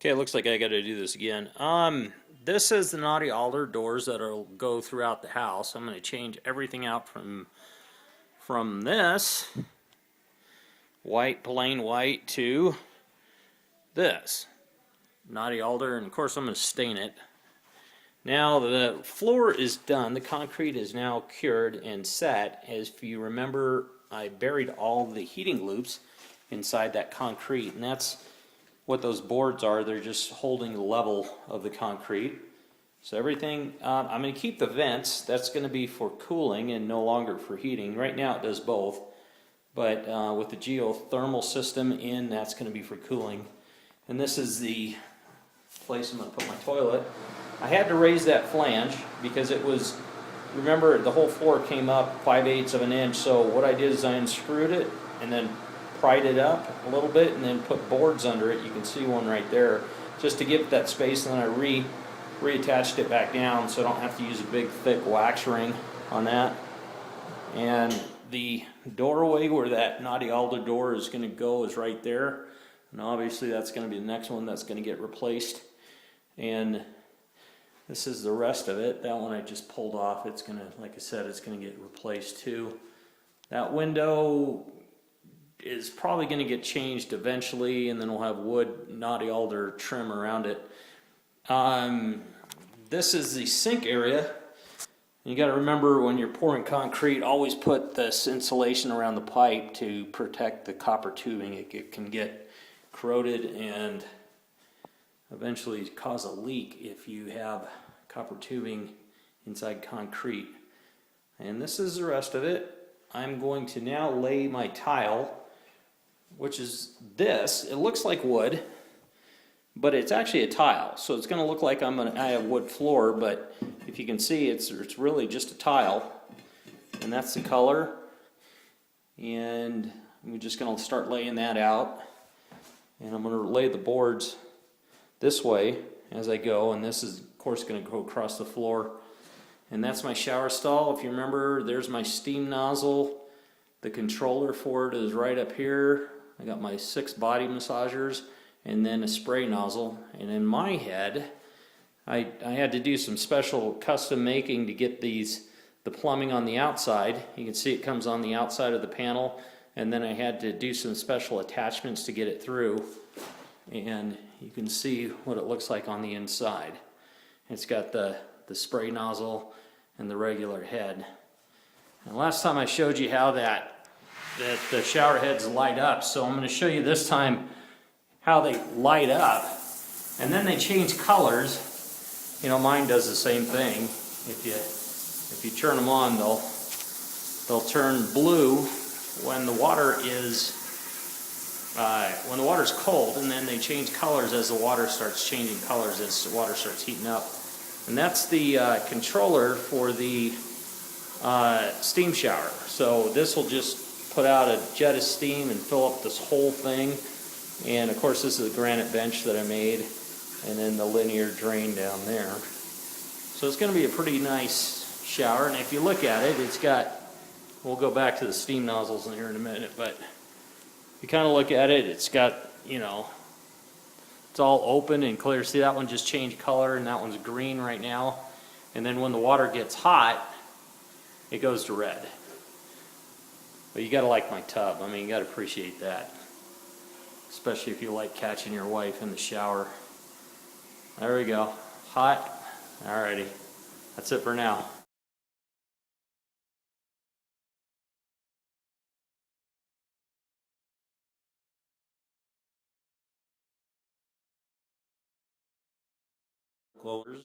Okay, it looks like I got to do this again. This is the naughty alder doors that'll go throughout the house. I'm going to change everything out from this white, plain white, to this naughty alder, and of course I'm going to stain it. Now the floor is done. The concrete is now cured and set. As if you remember, I buried all the heating loops inside that concrete, and that's what those boards are. They're just holding the level of the concrete. So everything, I'm going to keep the vents. That's going to be for cooling and no longer for heating. Right now it does both, but with the geothermal system in, that's going to be for cooling. And this is the place I'm going to put my toilet. I had to raise that flange because it was, remember, the whole floor came up 5/8 of an inch. So what I did is I unscrewed it and then pried it up a little bit and then put boards under it. You can see one right there, just to give it that space, and then I reattached it back down so I don't have to use a big thick wax ring on that. And the doorway where that naughty alder door is going to go is right there, and obviously that's going to be the next one that's going to get replaced. And this is the rest of it. That one I just pulled off. It's going to, like I said, it's going to get replaced too. That window is probably going to get changed eventually, and then we'll have wood naughty alder trim around it. This is the sink area. You got to remember, when you're pouring concrete, always put this insulation around the pipe to protect the copper tubing. It can get corroded and eventually cause a leak if you have copper tubing inside concrete. And this is the rest of it. I'm going to now lay my tile, which is this. It looks like wood, but it's actually a tile. So it's going to look like I have wood floor, but if you can see, it's really just a tile. And that's the color. And I'm just going to start laying that out. And I'm going to lay the boards this way as I go, and this is of course going to go across the floor. And that's my shower stall. If you remember, there's my steam nozzle. The controller for it is right up here. I got my 6 body massagers and then a spray nozzle. And in my head, I had to do some special custom making to get the plumbing on the outside. You can see it comes on the outside of the panel, and then I had to do some special attachments to get it through. And you can see what it looks like on the inside. It's got the spray nozzle and the regular head. And last time I showed you how that the shower heads light up, so I'm going to show you this time how they light up, and then they change colors. You know, mine does the same thing. If you turn them on, they'll turn blue when the water is cold, and then they change colors as the water starts changing colors as the water starts heating up. And that's the controller for the steam shower. So this will just put out a jet of steam and fill up this whole thing. And of course this is a granite bench that I made, and then the linear drain down there. So it's going to be a pretty nice shower. And if you look at it, it's got, we'll go back to the steam nozzles in here in a minute, but if you kind of look at it, it's got, you know, it's all open and clear. See, that one just changed color, and that one's green right now. And then when the water gets hot, it goes to red. But you got to like my tub. I mean, you got to appreciate that. Especially if you like catching your wife in the shower. There we go. Hot. Alrighty. That's it for now. Closers.